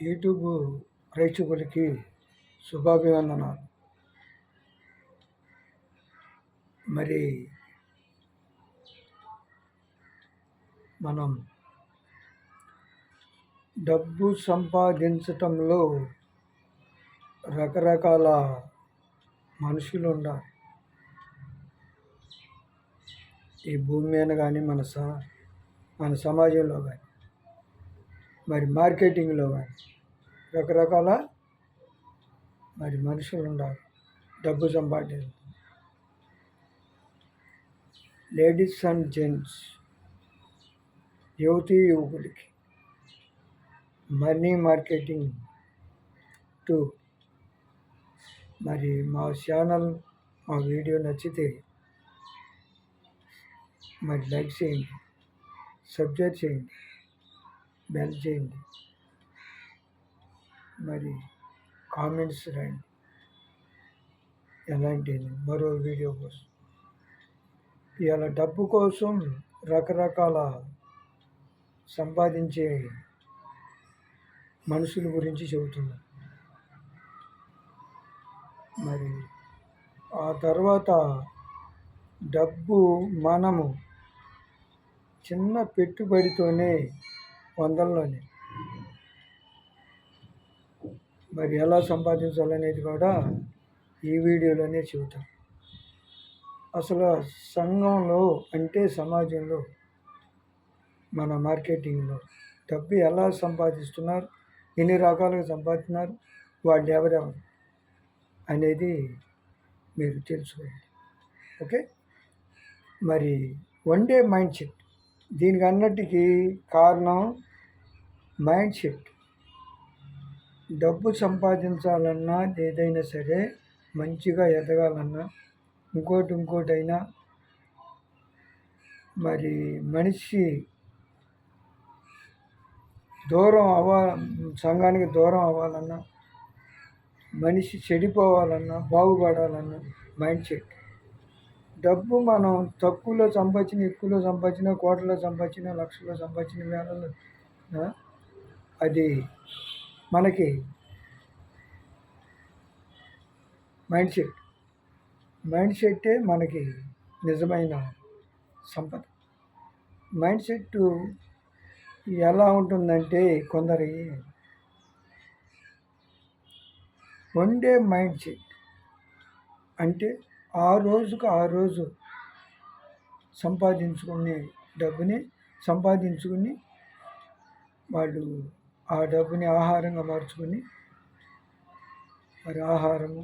YouTube ప్రేక్షకులకి శుభాభివందనాలు. మరి మనం డబ్బు సంపాదించటంలో రకరకాల మనుషులు ఉన్నారు. ఈ భూమి మీద కానీ మన సమాజంలో కానీ మరి మార్కెటింగ్లో కానీ రకరకాల మనుషులు ఉన్నారు. డబ్బు సంపాదించ లేడీస్ అండ్ జెంట్స్, యువకులకి మనీ మార్కెటింగ్ టు మరి మా ఛానల్ మా వీడియో నచ్చితే మరి లైక్ చేయండి, సబ్స్క్రైబ్ చేయండి, బెల్ చేయండి, మరి కామెంట్స్ రాయండి. ఎలాంటి మరో వీడియో కోసం ఇవాళ డబ్బు కోసం రకరకాల సంపాదించే మనుషుల గురించి చెబుతున్నాను. మరి ఆ తర్వాత డబ్బు మనము చిన్న పెట్టుబడితోనే వందల్లోనే మరి ఎలా సంపాదించాలనేది కూడా ఈ వీడియోలోనే చెబుతాం. అసలు సంఘంలో అంటే సమాజంలో మన మార్కెటింగ్లో డబ్బు ఎలా సంపాదిస్తున్నారు, ఎన్ని రకాలుగా సంపాదిస్తున్నారు, వాళ్ళు ఎవరెవరు అనేది మీరు తెలుసుకోండి. ఓకే. మరి వన్ డే మైండ్ సెట్, దీనికి అన్నిటికీ కారణం మైండ్ సెట్. డబ్బు సంపాదించాలన్నా ఏదైనా సరే మంచిగా ఎదగాలన్నా ఇంకోటైనా మరి మనిషి సంఘానికి దూరం అవ్వాలన్నా, మనిషి చెడిపోవాలన్నా, బాగుపడాలన్నా మైండ్ సెట్. డబ్బు మనం తక్కువలో సంపాదించిన, ఎక్కువలో సంపాదించిన, కోట్లలో సంపాదించిన, లక్షల్లో సంపాదించిన, వేలలో అది మనకి మైండ్ సెట్టే మనకి నిజమైన సంపద. మైండ్ సెట్ ఎలా ఉంటుందంటే కొందరి వన్ డే మైండ్ సెట్ అంటే ఆ రోజు సంపాదించుకునే డబ్బుని సంపాదించుకుని వాళ్ళు ఆ డబ్బుని ఆహారంగా మార్చుకొని మరి ఆహారము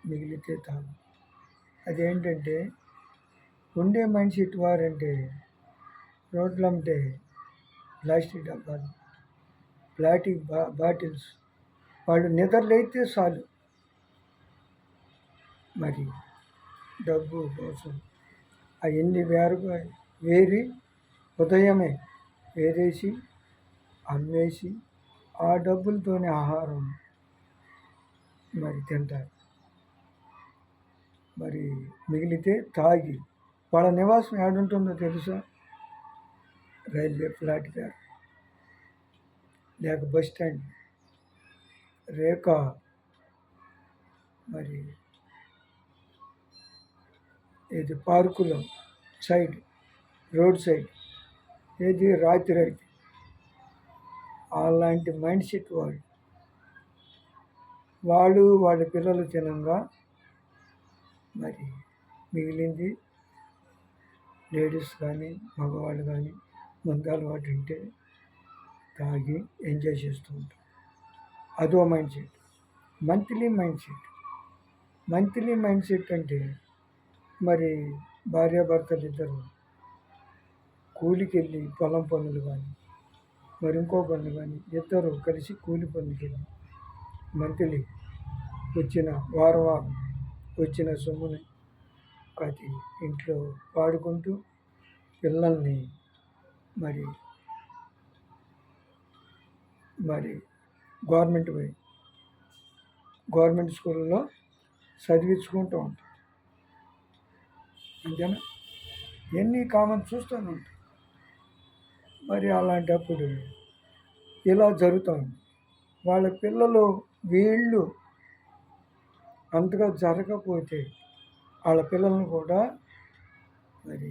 మిగిలితే తాగు. అదేంటంటే ఉండే మైండ్ సెట్ వారంటే రోడ్లు అమ్మితే ప్లాస్టిక్ డబ్బాలు, ప్లాస్టిక్ బాటిల్స్, వాళ్ళు నిద్రలేస్తే చాలు మరి డబ్బు కోసం అవన్నీ వేరి ఉదయమే వేరేసి అమ్మేసి ఆ డబ్బులతోనే ఆహారం మరి తింటారు. మరి మిగిలితే తాగి వాళ్ళ నివాసం ఏడుంటుందో తెలుసా? రైల్వే ప్లాట్ఫామ్, లేక బస్ స్టాండ్, రేక మరి ఏది పార్కులో సైడ్, రోడ్ సైడ్, ఏది రాత్రి అయితే అలాంటి మైండ్ సెట్ వాళ్ళు వాళ్ళ పిల్లలు తినంగా మరి మిగిలింది లేడీస్ కానీ మగవాళ్ళు కానీ మందు అలవాటు ఉంటే తాగి ఎంజాయ్ చేస్తూ ఉంటారు. అదో mind set. Monthly mind set అంటే మరి భార్యాభర్తలు ఇద్దరు కూలికి వెళ్ళి పొలం పనులు కానీ మరి ఇంకో పనులు కానీ ఇద్దరు కలిసి కూలి పనులకి వెళ్ళి మంత్లీ వచ్చిన వారం వచ్చిన సొమ్ముని అది ఇంట్లో వాడుకుంటూ పిల్లల్ని మరి గవర్నమెంట్ స్కూల్లో చదివించుకుంటూ ఉంటాం. అంతేనా? ఎన్ని కామన్ చూస్తూనే ఉంటాం. మరి అలాంటప్పుడు ఇలా జరుగుతుంది. వాళ్ళ పిల్లలు వీళ్ళు అంతగా జరగకపోతే వాళ్ళ పిల్లలను కూడా మరి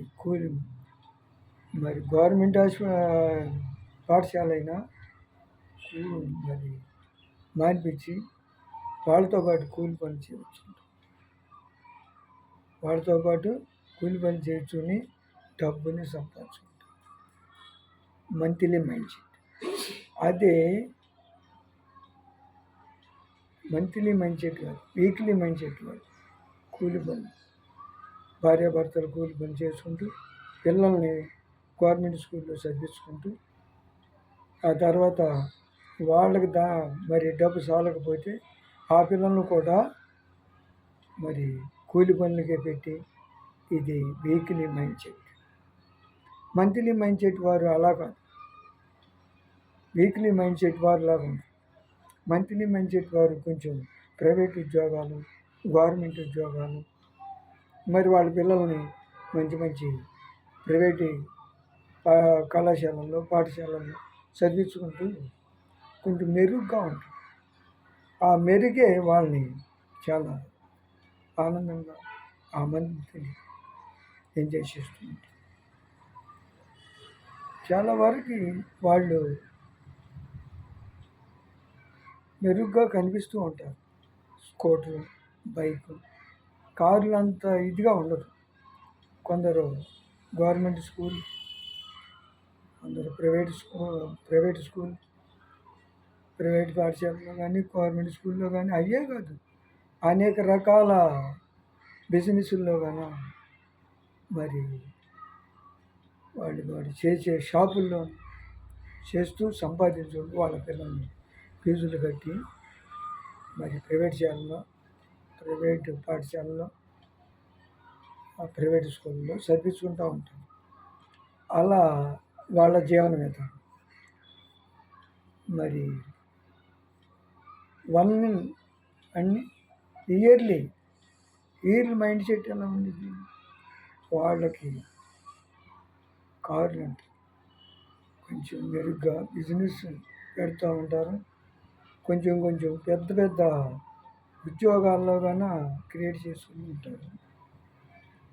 మరి గవర్నమెంట్ పాఠశాల అయినా మరి మానిపించి వాళ్ళతో పాటు కూలి పని చేయవచ్చు. వాళ్ళతో పాటు కూలి పని చేయొచ్చుని డబ్బుని సంపాదించుకుంటారు. Monthly mind set. అదే మంత్లీ మైండ్ సెట్ కాదు, వీక్లీ మైండ్ సెట్ కాదు. కూలి పని, భార్యాభర్తలు కూలి పని చేసుకుంటూ పిల్లల్ని గవర్నమెంట్ స్కూల్లో చదివించుకుంటూ ఆ తర్వాత వాళ్ళకి మరి డబ్బు చాలకపోతే ఆ పిల్లలను కూడా మరి కూలి పనులకే పెట్టి, ఇది weekly mind set. Monthly mind set వారు అలా కాదు, వీక్లీ మైండ్ సెట్ వారు లాగా ఉంది. మంత్లీ మైండ్ సెట్ వారు కొంచెం ప్రైవేట్ ఉద్యోగాలు, గవర్నమెంట్ ఉద్యోగాలు, మరి వాళ్ళ పిల్లల్ని మంచి మంచి ప్రైవేటు కళాశాలల్లో, పాఠశాలల్లో చదివించుకుంటూ కొంచెం మెరుగ్గా ఉంటుంది. ఆ మెరుగే వాళ్ళని చాలా ఆనందంగా ఆ మంత్ని ఎంజాయ్ చేస్తుంది. చాలా వరకు వాళ్ళు మెరుగ్గా కనిపిస్తూ ఉంటారు. స్కూటరు, బైకు, కార్లు అంత ఇదిగా ఉండదు. కొందరు గవర్నమెంట్ స్కూల్, కొందరు ప్రైవేట్ స్కూల్, ప్రైవేట్ పాఠశాలలో కానీ గవర్నమెంట్ స్కూల్లో కానీ అయ్యే కాదు, అనేక రకాల బిజినెస్ల్లో కానీ మరి వాడు చేసే షాపుల్లో చేస్తూ సంపాదించుకుంటూ వాళ్ళ పిల్లల్ని ఫీజులు కట్టి మరి ప్రైవేట్ పాఠశాలలో, ప్రైవేట్ స్కూల్లో చదివించుకుంటూ ఉంటారు. అలా వాళ్ళ జీవన విధానం. మరి ఇయర్లీ మైండ్ సెట్ ఎలా ఉండేది? వాళ్ళకి కార్లు అంటే కొంచెం మెరుగ్గా బిజినెస్ పెడుతూ ఉంటారు. కొంచెం పెద్ద ఉద్యోగాల్లో కానీ క్రియేట్ చేసుకుని ఉంటారు.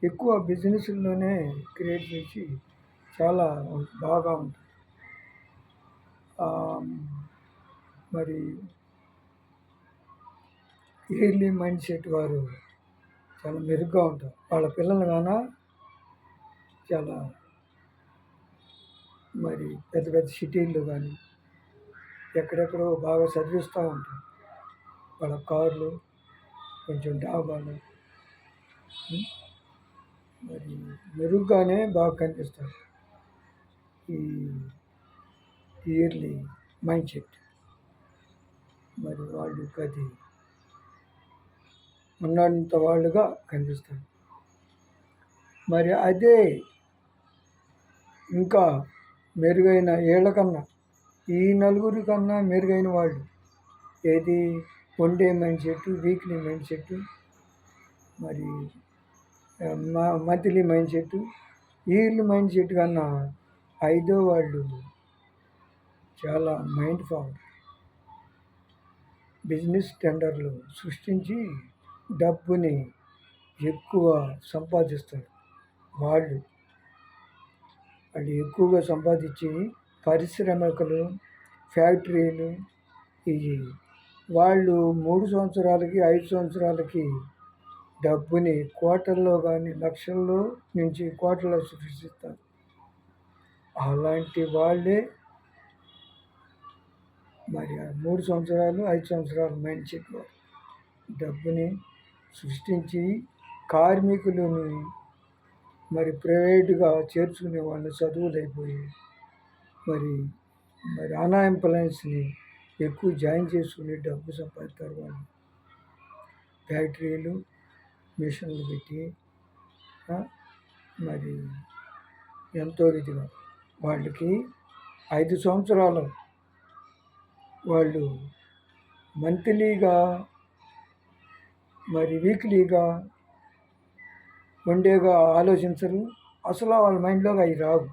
ఎక్కువ బిజినెస్లోనే క్రియేట్ చేసి చాలా బాగా ఉంటుంది. మరి ఇయర్లీ మైండ్ సెట్ వారు చాలా మెరుగ్గా ఉంటారు. వాళ్ళ పిల్లలు కానీ చాలా మరి పెద్ద సిటీల్లో కానీ ఎక్కడెక్కడో బాగా చదివిస్తూ ఉంటారు. వాళ్ళ కార్లు, కొంచెం డాబాలు మరి మెరుగ్గానే బాగా కనిపిస్తారు. ఈ ఇయర్లీ మైండ్ సెట్ మరి వాళ్ళు అది ఉన్నంత వాళ్ళుగా కనిపిస్తారు. మరి అదే ఇంకా మెరుగైన ఏళ్ళకన్నా ఈ నలుగురి కన్నా మెరుగైన వాళ్ళు ఏది one day mind set, weekly mind set, మరి monthly mind set, yearly mind set కన్నా ఐదో వాళ్ళు చాలా మైండ్ పవర్. బిజినెస్ టెండర్లు సృష్టించి డబ్బుని ఎక్కువ సంపాదిస్తారు. వాళ్ళు ఎక్కువగా సంపాదించి పరిశ్రమకులు, ఫ్యాక్టరీలు ఇవి వాళ్ళు 3 సంవత్సరాలకి 5 సంవత్సరాలకి డబ్బుని కోట్లలో కానీ లక్షల్లో నుంచి కోట్లలో సృష్టిస్తారు. అలాంటి వాళ్ళే మరి 3 సంవత్సరాలు 5 సంవత్సరాల మైండ్ సెట్లో డబ్బుని సృష్టించి కార్మికులని మరి ప్రైవేటుగా చేర్చుకునే వాళ్ళు చదువులు అయిపోయి మరి అన్ఎంప్లాయ్మెంట్స్ని ఎక్కువ జాయిన్ చేసుకుని డబ్బు సంపాదిస్తారు. వాళ్ళు ఫ్యాక్టరీలు, మిషన్లు పెట్టి మరి ఎంతో రీతిగా వాళ్ళకి 5 సంవత్సరాలు వాళ్ళు మంత్లీగా మరి వీక్లీగా వన్ డేగా ఆలోచించరు. అసలు వాళ్ళ మైండ్లోకి అవి రావు.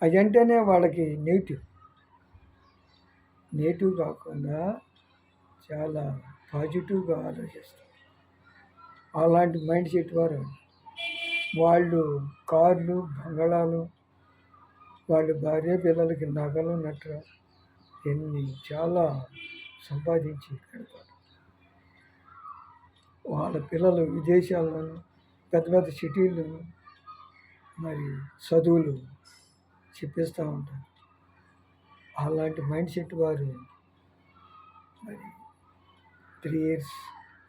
అవి అంటేనే వాళ్ళకి నెగిటివ్. నెగిటివ్ కాకుండా చాలా పాజిటివ్గా ఆలోచిస్తారు. అలాంటి మైండ్ సెట్ వారు వాళ్ళు కార్లు, బంగళాలు, వాళ్ళ భార్య పిల్లలకి నగలు నట్ర ఎన్ని చాలా సంపాదించి పెడతారు. వాళ్ళ పిల్లలు విదేశాల్లోనూ పెద్ద పెద్ద సిటీల్లోనూ మరి చదువులు చెప్పిస్తూ ఉంటారు. అలాంటి మైండ్ సెట్ వారు మరి 3 years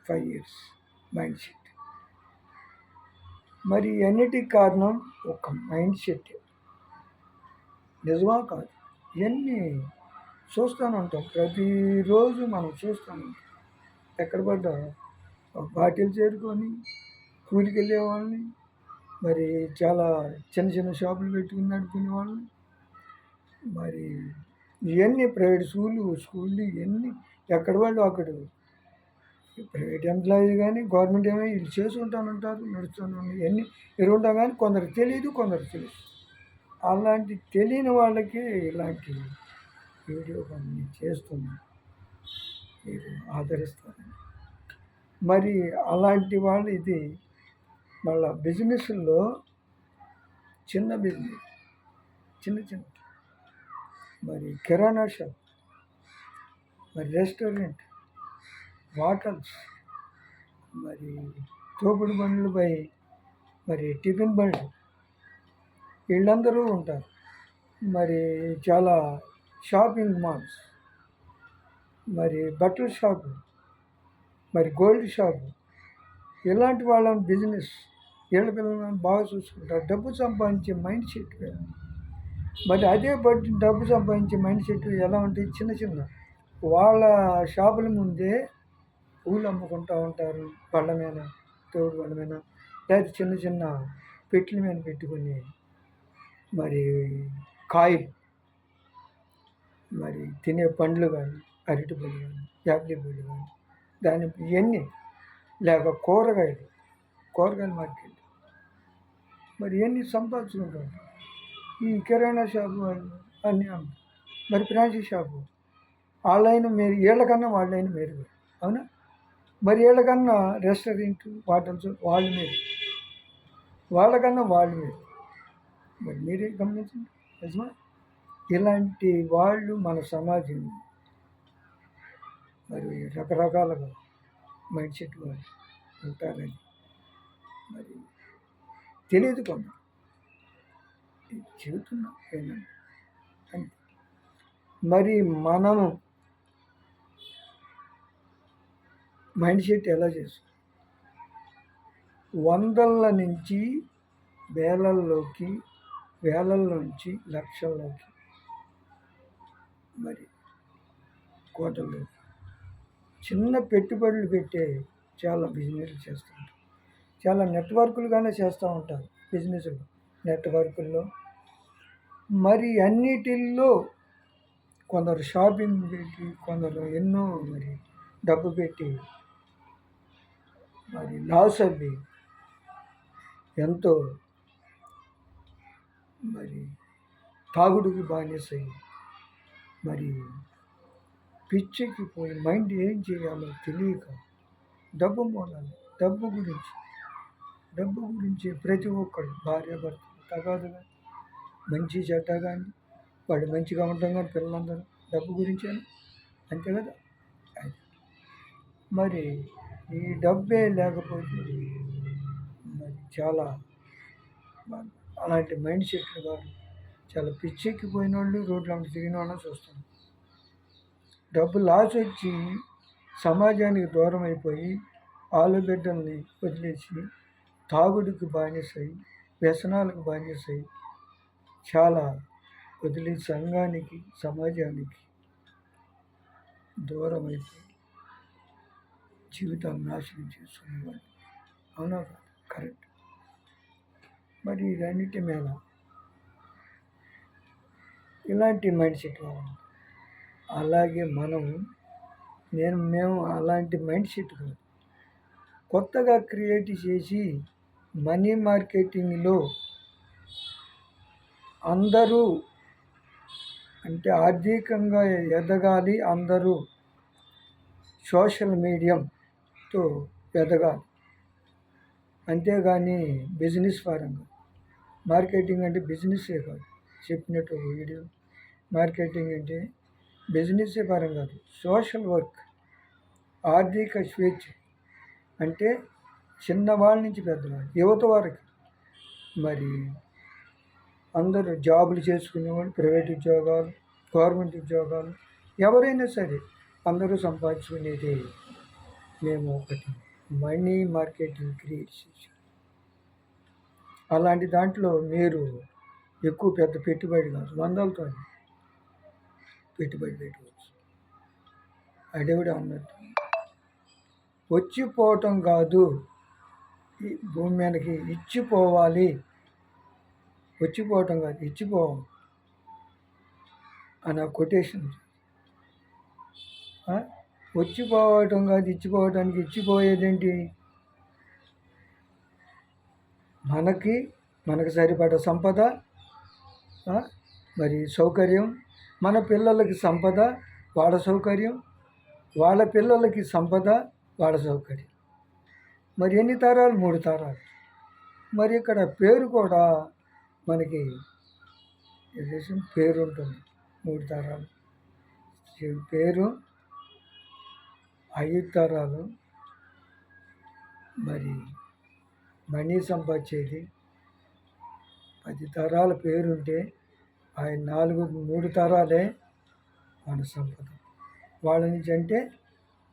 5 years మైండ్ సెట్. మరి అన్నిటికి కారణం ఒక మైండ్ సెట్. నిజమా కాదు? ఇవన్నీ చూస్తూనే ఉంటాం, ప్రతిరోజు మనం చూస్తూనే ఉంటాం. ఎక్కడ పడ్డా బాటిల్ చేరుకొని కూలికి వెళ్ళే వాళ్ళని, మరి చాలా చిన్న చిన్న షాపులు పెట్టుకుని నడుపుకునే వాళ్ళని, మరి ఇవన్నీ ప్రైవేట్ స్కూళ్ళు ఇవన్నీ ఎక్కడ వాళ్ళు అక్కడ ప్రైవేట్ ఎంప్లాయీస్ కానీ గవర్నమెంట్ ఏమో వీళ్ళు చేసుకుంటానంటారు, నడుస్తూనే ఇవన్నీ ఎరుగుంటాం. కానీ కొందరికి తెలియదు, కొందరికి తెలుసు. అలాంటి తెలియని వాళ్ళకి ఇలాంటి వీడియో కొన్ని చేస్తున్నాం, మీరు ఆదరిస్తారని. మరి అలాంటి వాళ్ళు ఇది మళ్ళా బిజినెస్లో చిన్న బిజినెస్, చిన్న మరి కిరాణా షాప్, మరి రెస్టారెంట్, హోటల్స్, మరి తోపుడు బండ్లపై మరి టిఫిన్ బండ్లు, వీళ్ళందరూ ఉంటారు. మరి చాలా షాపింగ్ మాల్స్, మరి బట్టల షాపు, మరి గోల్డ్ షాపు, ఇలాంటి వాళ్ళని బిజినెస్ వీళ్ళ పిల్లలను బాగా చూసుకుంటారు. డబ్బు సంపాదించే మైండ్ సెట్. మరి అదే డబ్బు సంపాదించే మైండ్ సెట్ ఎలా ఉంటుంది? చిన్న వాళ్ళ షాపుల ముందే పూలు అమ్ముకుంటూ ఉంటారు, బళ్ళ మీద, తోడు బళ్ళ మీద, లేదా చిన్న పెట్టెల మీద పెట్టుకుని మరి కాయలు, మరి తినే పండ్లు కానీ, అరటి పళ్ళు కానీ, యాపిల్ పళ్ళు కానీ, దాని ఇవన్నీ లేక కూరగాయల మార్కెట్, మరి ఇవన్నీ సంపాదించుకుంటారు. ఈ కిరాణా షాపు వాళ్ళు అన్నీ మరి ఫ్రాన్సీ షాపు వాళ్ళైనా మీరు వీళ్ళకన్నా వాళ్ళైనా మెరుగు, అవునా? మరి వీళ్ళకన్నా రెస్టారెంట్, హోటల్స్ వాళ్ళు మీరు, వాళ్ళకన్నా వాళ్ళు మీరు. మరి మీరే గమనించండి, నిజమా? ఇలాంటి వాళ్ళు మన సమాజం మరి రకరకాలుగా మైండ్ సెట్ వాళ్ళు ఉంటారని మరి తెలియదు కొంత చెబుతున్నా ఏంటంటే అంతే. మరి మనము మైండ్ సెట్ ఎలా చేస్తాం? వందల నుంచి వేలల్లోకి, వేలల్లోంచి లక్షల్లోకి, మరి కోటల్లోకి చిన్న పెట్టుబడులు పెట్టే చాలా బిజినెస్లు చేస్తూ ఉంటారు. చాలా నెట్వర్కులుగానే చేస్తూ ఉంటారు బిజినెస్లు, నెట్వర్కుల్లో. మరి అన్నిటిల్లో కొందరు షాపింగ్ పెట్టి, కొందరు ఎన్నో మరి డబ్బు పెట్టి మరి లాస్ అవ్వి ఎంతో మరి తాగుడుకి బానిసై మరి పిచ్చెక్కి పోయి మైండ్ ఏం చేయాలో తెలియక డబ్బు గురించి ప్రతి ఒక్కరు భార్యాభర్తలు తగాదుగా, మంచి చెడ్డ కానీ, వాళ్ళు మంచిగా ఉంటాం కానీ పిల్లలందరూ డబ్బు గురించేనా? అంతే కదా. మరి ఈ డబ్బే లేకపోతే మరి చాలా అలాంటి మైండ్ సెట్లు కాదు, చాలా పిచ్చెక్కిపోయిన వాళ్ళు రోడ్ల వెంట తిరిగిన వాళ్ళని చూస్తాం. డబ్బు లాస్ వచ్చి సమాజానికి దూరం అయిపోయి ఆలుబిడ్డల్ని వదిలేసి తాగుడికి బానిసై, వ్యసనాలకు బానిసై, చాలా వదిలి సంఘానికి, సమాజానికి దూరం అయిపోయి జీవితాన్ని నాశనం చేసుకునేవాళ్ళు, అవునా కాదు? కరెక్ట్. మరి వీటన్నిటి మీద ఇలాంటి మైండ్ సెట్ కావాలి. అలాగే మేము అలాంటి మైండ్ సెట్ కాదు, కొత్తగా క్రియేట్ చేసి మనీ మార్కెటింగ్లో అందరూ అంటే ఆర్థికంగా ఎదగాలి అందరూ, సోషల్ మీడియంతో ఎదగాలి, అంతేగాని బిజినెస్ పరంగా. మార్కెటింగ్ అంటే బిజినెస్సే కాదు, చెప్పినట్టు ఒక వీడియో. మార్కెటింగ్ అంటే బిజినెస్సే పరం కాదు, సోషల్ వర్క్. ఆర్థిక స్వేచ్ఛ అంటే చిన్నవాళ్ళ నుంచి పెద్దవాళ్ళు, యువత వరకు. మరి అందరూ జాబులు చేసుకునేవాళ్ళు, ప్రైవేట్ ఉద్యోగాలు, గవర్నమెంట్ ఉద్యోగాలు, ఎవరైనా సరే అందరూ సంపాదించుకునేది మేము ఒకటి మనీ మార్కెటింగ్ క్రియేట్ చేసాం. అలాంటి దాంట్లో మీరు ఎక్కువ పెద్ద పెట్టుబడి కాదు, వందలతో పెట్టుబడి పెట్టవచ్చు. అడవిడ అన్నట్టు వచ్చిపోవటం కాదు, ఈ భూమి మీదకి ఇచ్చిపోవాలి. వచ్చిపోవటం కాదు, ఇచ్చిపోవాలి అని కొటేషన్. వచ్చిపోవటం కాదు, ఇచ్చిపోవటానికి. ఇచ్చిపోయేదేంటి? మనకు సరిపడ సంపద, మరి సౌకర్యం, మన పిల్లలకి సంపద, వాళ్ళ సౌకర్యం, వాళ్ళ పిల్లలకి సంపద, వాళ్ళ సౌకర్యం. మరి ఎన్ని తరాలు? 3 తరాలు. మరి ఇక్కడ పేరు కూడా మనకి పేరు ఉంటుంది. 3 తరాలు పేరు, 5 తరాలు. మరి మనీ సంపాదించేది 10 తరాల పేరుంటే ఆయన 3 తరాలే మన సంపద. వాళ్ళ నుంచి అంటే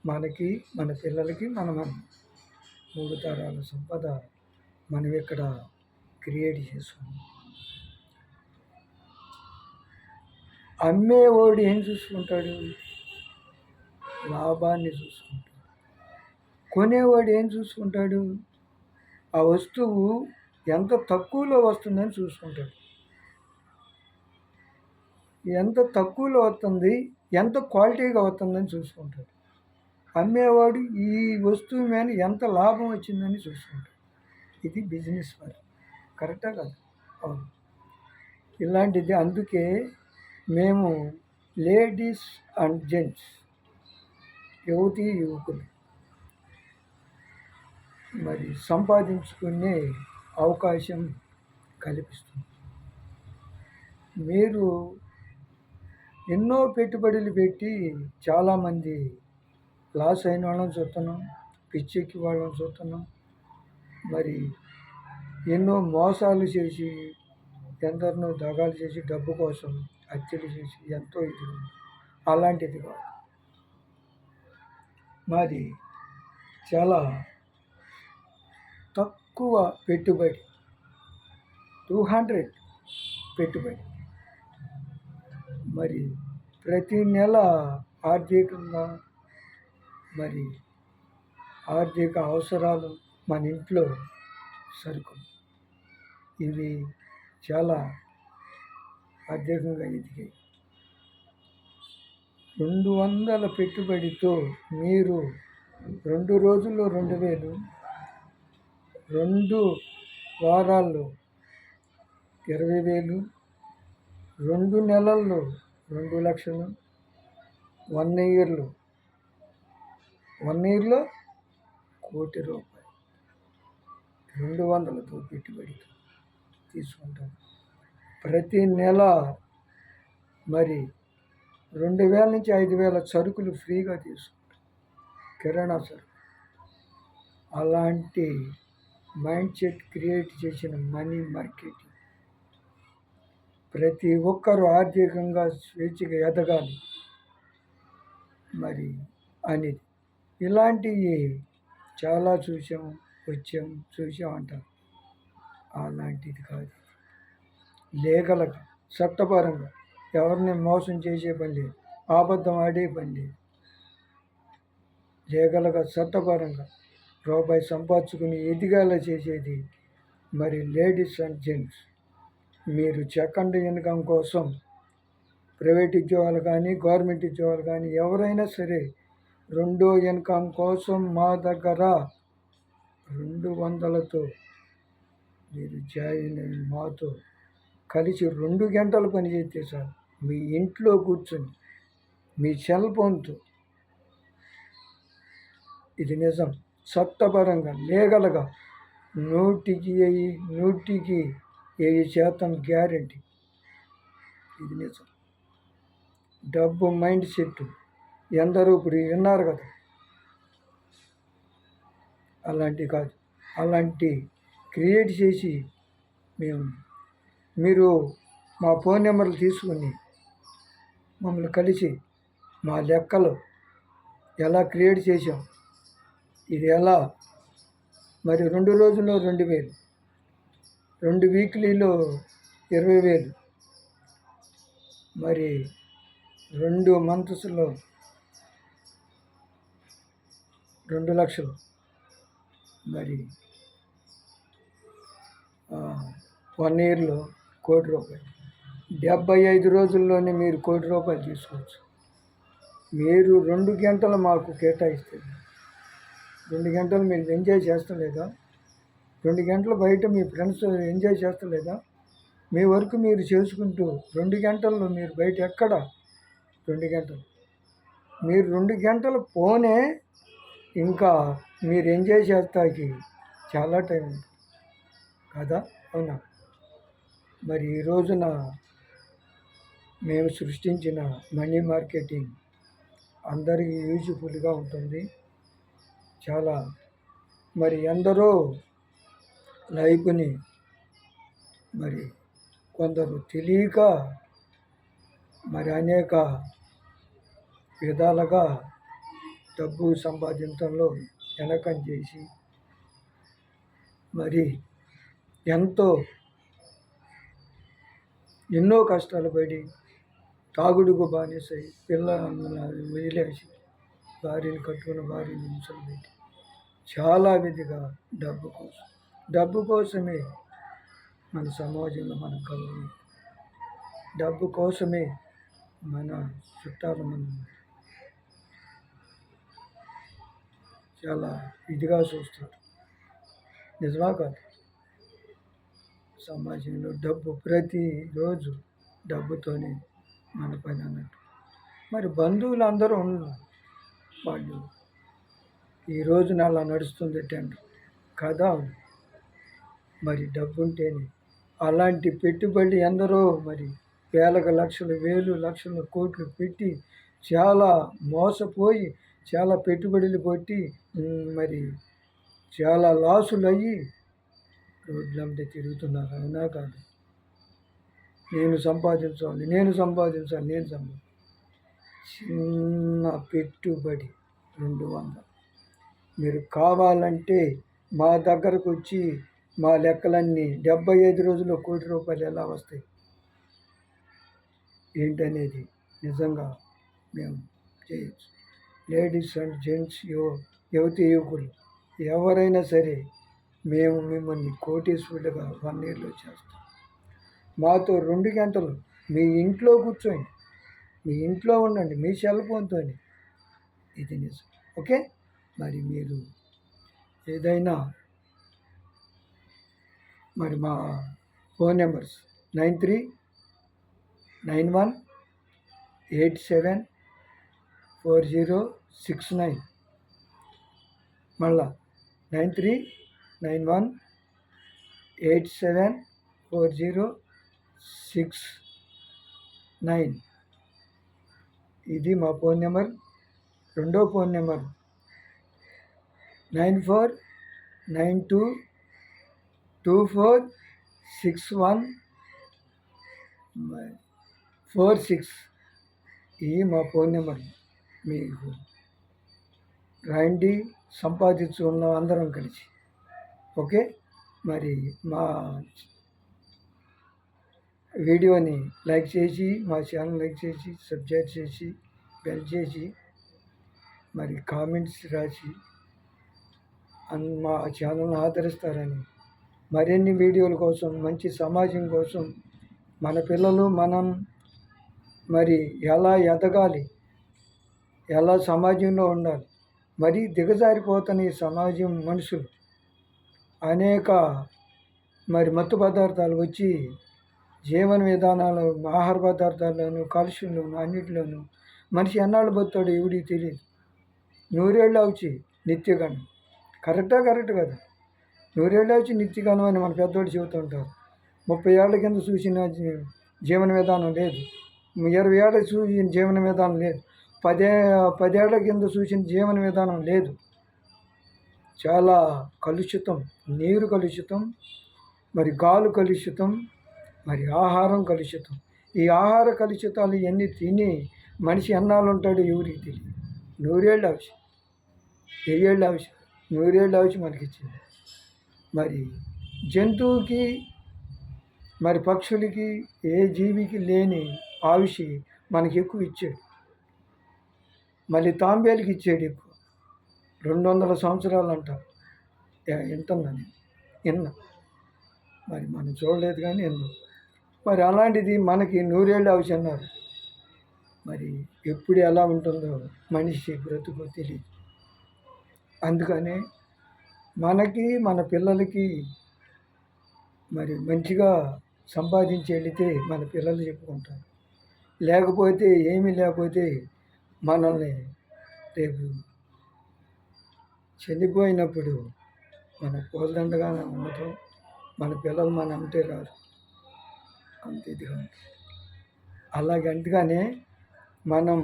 మనకి, మన పిల్లలకి, మన 3 తరాల సంపద మనం ఇక్కడ క్రియేట్ చేసుకున్నాం. అమ్మేవాడు ఏం చూసుకుంటాడు? లాభాన్ని చూసుకుంటాడు. కొనేవాడు ఏం చూసుకుంటాడు? ఆ వస్తువు ఎంత తక్కువలో వస్తుందని చూసుకుంటాడు. ఎంత తక్కువలో వస్తుంది, ఎంత క్వాలిటీగా వస్తుందని చూసుకుంటాడు. అమ్మేవాడు ఈ వస్తువు మీద ఎంత లాభం వచ్చిందని చూసుకుంటాడు. ఇది బిజినెస్ మరి. కరెక్టా కాదు? అవును. ఇలాంటిది. అందుకే మేము లేడీస్ అండ్ జెంట్స్, యువతీ యువకులు మరి సంపాదించుకునే అవకాశం కల్పిస్తుంది. మీరు ఎన్నో పెట్టుబడులు పెట్టి చాలామంది లాస్ అయిన వాళ్ళని చూస్తున్నాం, పిచ్చెక్కి వాళ్ళని చూస్తున్నాం. మరి ఎన్నో మోసాలు చేసి, ఎందరినో దగాలు చేసి, డబ్బు కోసం హత్యలు చేసి ఎంతో ఇది ఉంది. అలాంటిది కాదు. మాది చాలా తక్కువ పెట్టుబడి, 200 పెట్టుబడి. మరి ప్రతి నెల ఆర్థికంగా, మరి ఆర్థిక అవసరాలు, మన ఇంట్లో సరుకులు, ఇవి చాలా ఆర్థికంగా ఎదిగాయి. 200 పెట్టుబడితో మీరు 2 రోజుల్లో 2000, 2 వారాల్లో 20,000, 2 నెలల్లో 2 లక్షలు, 1 ఇయర్లో 1 కోటి రూపాయలు 200తో పెట్టుబడి తీసుకుంటాం. ప్రతి నెల మరి 2,000 నుంచి 5,000 సరుకులు ఫ్రీగా తీసుకుంటాం, కిరాణా సరుకు. అలాంటి మైండ్ సెట్ క్రియేట్ చేసిన మనీ మార్కెటింగ్. ప్రతి ఒక్కరూ ఆర్థికంగా స్వేచ్ఛగా ఎదగాలి మరి అనేది. ఇలాంటివి చాలా చూసామంటారు. అలాంటిది కాదు. లీగల్గా, చట్టపరంగా ఎవరిని మోసం చేసే పని లేదు, అబద్ధం ఆడే పని లేదు. లీగల్గా, చట్టపరంగా రూపాయి సంపాదించుకుని ఎదిగేలా చేసేది మరి లేడీస్ అండ్ జెంట్స్. మీరు సెకండ్ ఇన్కమ్ కోసం ప్రైవేట్ ఉద్యోగాలు కానీ, గవర్నమెంట్ ఉద్యోగాలు కానీ, ఎవరైనా సరే రెండో ఇన్కమ్ కోసం మా దగ్గర 200తో మీరు జాయిన్ అయ్యి మాతో కలిసి 2 గంటలు పని చేస్తే చాలు, మీ ఇంట్లో కూర్చొని మీ సెల్ ఫోన్తో, ఇది నిజం, చట్టపరంగా లీగల్గా 100% గ్యారెంటీ. ఇది నిజం. డబ్బు మైండ్ సెట్ ఎందరో ఇప్పుడు విన్నారు కదా, అలాంటి కాదు. అలాంటి క్రియేట్ చేసి మీరు మా ఫోన్ నెంబర్లు తీసుకుని మమ్మల్ని కలిసి మా లెక్కలు ఎలా క్రియేట్ చేసాం, ఇది ఎలా మరి 2 రోజుల్లో 2,000, 2 వీక్లీలో 20,000, మరి 2 మంత్స్లో 2,00,000, మరి 1 ఇయర్లో 1,00,00,000 రూపాయలు. 75 రోజుల్లోనే మీరు 1,00,00,000 రూపాయలు తీసుకోవచ్చు. మీరు 2 గంటలు మాకు కేటాయిస్తే, 2 గంటలు మీరు ఎంజాయ్ చేస్తలేదా? 2 గంటలు బయట మీ ఫ్రెండ్స్ ఎంజాయ్ చేస్తలేదా? మీ వర్క్ మీరు చేసుకుంటూ 2 గంటల్లో మీరు బయట ఎక్కడ 2 గంటలు, మీరు 2 గంటలు పోనే ఇంకా మీరు ఎంజాయ్ చేస్తాకి చాలా టైం ఉంది కదా, అవునా? మరి ఈ రోజున మేము సృష్టించిన మనీ మార్కెటింగ్ అందరికీ యూజ్ఫుల్గా ఉంటుంది. చాలా మరి ఎందరో లైఫ్ని మరి కొందరు తెలియక మరి అనేక విధాలుగా డబ్బు సంపాదించడంలో వెనకం చేసి మరి ఎన్నో కష్టాలు పడి తాగుడుకు బానిసై పిల్లలను వదిలేసి భార్యను కట్టుకున్న భార్యను హింసలు పెట్టి చాలా విధిగా డబ్బు కోసమే మన సమాజంలో మన గౌరవం, డబ్బు కోసమే మన చుట్టాలు మనం చాలా ఇదిగా చూస్తారు. నిజమా కాదు? సమాజంలో డబ్బు ప్రతిరోజు డబ్బుతోనే మన పని అన్నట్టు. మరి బంధువులు అందరూ ఉన్నారు, వాళ్ళు ఈ రోజున అలా నడుస్తుంది టెండర్ కదా. మరి డబ్బు ఉంటేనే అలాంటి పెట్టుబడి ఎందరో మరి వేలకు లక్షలు, వేలు లక్షలు, కోట్లు పెట్టి చాలా మోసపోయి చాలా పెట్టుబడులు పెట్టి మరి చాలా లాసులు అయ్యి రోడ్లంటే తిరుగుతున్నారు, అవునా కాదు? నేను సంపాదించాలి. చిన్న పెట్టుబడి 200. మీరు కావాలంటే మా దగ్గరకు వచ్చి మా లెక్కలన్నీ 75 రోజుల్లో 1,00,00,000 రూపాయలు ఎలా వస్తాయి ఏంటనేది నిజంగా మేము చేయొచ్చు. లేడీస్ అండ్ జెంట్స్, యువకులు ఎవరైనా సరే మేము మిమ్మల్ని కోటీశ్వరులుగా 1 ఇయర్లో చేస్తాం. మాతో 2 గంటలు మీ ఇంట్లో కూర్చోండి, మీ ఇంట్లో ఉండండి, మీ సెల్ ఫోన్తో. ఇది నిజం. ఓకే, మరి మీరు ఏదైనా మరి మా ఫోన్ నెంబర్స్ 9391874069, మళ్ళా 9391874069. ఇది మా ఫోన్ నెంబర్. రెండో ఫోన్ నెంబర్ 9492246146. ఇది మా ఫోన్ నెంబర్. మీకు రండి, సంపాదించుకున్నాం అందరం కలిసి. ఓకే, మరి మా వీడియోని లైక్ చేసి, మా ఛానల్ లైక్ చేసి, సబ్స్క్రైబ్ చేసి, బెల్ చేసి, మరి కామెంట్స్ రాసి మా ఛానల్ని ఆదరిస్తారని, మరిన్ని వీడియోల కోసం, మంచి సమాజం కోసం, మన పిల్లలు మనం మరి ఎలా ఎదగాలి, ఎలా సమాజంలో ఉండాలి, మరీ దిగజారిపోతున్న ఈ సమాజం మనుషులు అనేక మరి మత్తు పదార్థాలు వచ్చి జీవన విధానాలు, ఆహార పదార్థాల్లోనూ, కాలుష్యంలోను అన్నిటిలోనూ మనిషి ఎన్నాళ్ళు బతాడో ఎవడికి తెలియదు. నూరేళ్ళు అవచి నిత్యగానం. కరెక్ట్ కదా. నూరేళ్ళు వచ్చి నిత్యగానం అని మన పెద్దోళ్ళు చెబుతూ ఉంటారు. 30 ఏళ్ల కింద చూసిన జీవన విధానం లేదు. 20 ఏళ్ళ చూసిన జీవన విధానం లేదు. 10 ఏళ్ల కింద చూసిన జీవన విధానం లేదు. చాలా కలుషితం. నీరు కలుషితం, మరి గాలి కలుషితం, మరి ఆహారం కలుషితం. ఈ ఆహార కలుషితాలు ఇవన్నీ తిని మనిషి ఎన్నాళ్ళు ఉంటాడో ఎవరికి తెలియదు. 100 ఏళ్ళు అవసరం, 1000 ఏళ్ళు అవసరం, 100 ఏళ్ళు అవసరం మనకిచ్చింది. మరి జంతువుకి, మరి పక్షులకి, ఏ జీవికి లేని ఆయుషి మనకి ఎక్కువ ఇచ్చాడు. మళ్ళీ తాంబేలుకి ఇచ్చాడు ఎక్కువ, 200 సంవత్సరాలు అంట. వింటున్నాను, విన్నా. మరి మనం చూడలేదు కానీ విన్నాం. మరి అలాంటిది మనకి 100 ఏళ్ళు అవసరం అన్నారు. మరి ఎప్పుడు ఎలా ఉంటుందో మనిషి బ్రతుకు తెలియదు. అందుకనే మనకి, మన పిల్లలకి మరి మంచిగా సంపాదించి వెళితే మన పిల్లలు చెప్పుకుంటారు. లేకపోతే ఏమీ లేకపోతే మనల్ని రేపు చనిపోయినప్పుడు మన పూలదండగానే ఉండటం, మన పిల్లలు మన అంటే రారు. అంత ఇదిగా ఉంటుంది. అలాగే అందుకనే మనం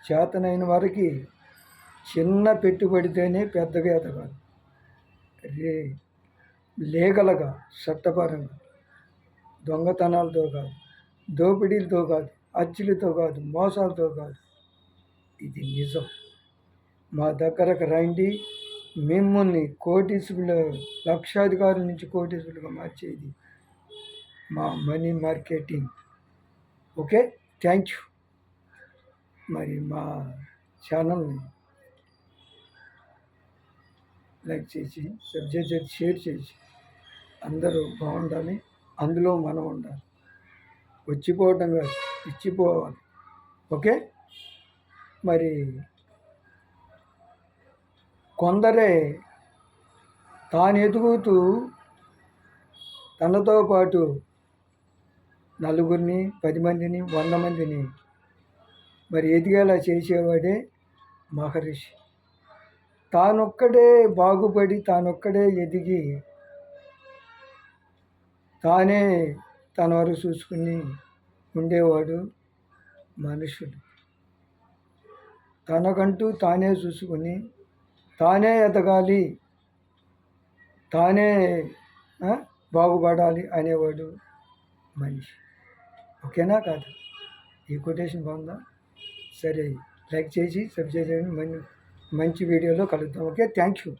చేతనైన వారికి చిన్న పెట్టుబడితేనే పెద్దగా ఎదగాలి. లీగల్గా, చట్టపరంగా, దొంగతనాలతో కాదు, దోపిడీలతో కాదు, హత్యలతో కాదు, మోసాలతో కాదు. ఇది నిజం. మా దగ్గరకు రండి, మిమ్మల్ని కోటీశ్వరులు, లక్షాధికారుల నుంచి కోటీశ్వరులుగా మార్చేది మా money marketing. Okay, thank you. మరి మా ఛానల్ని లైక్ చేసి, సబ్స్క్రైబ్ చేసి, షేర్ చేసి అందరూ బాగుండాలి. అందులో మనం ఉండాలి. వచ్చిపోవటం కాదు, ఇచ్చిపోవాలి. ఓకే. మరి కొందరే తాను ఎదుగుతూ తనతో పాటు నలుగురిని, 10 మందిని, 100 మందిని మరి ఎదిగేలా చేసేవాడే మహర్షి. తానొక్కడే బాగుపడి, తానొక్కడే ఎదిగి, తానే తన వరకు చూసుకుని ఉండేవాడు మనుషుడు. తనకంటూ తానే చూసుకుని, తానే ఎదగాలి, తానే బాగుపడాలి అనేవాడు మనిషి. ఓకేనా కాదు? ఈ కొటేషన్ బాగుందా? సరే, లైక్ చేసి సబ్స్క్రైబ్ చేయండి. మంచి వీడియోలో కలుద్దాం. Okay, thank you.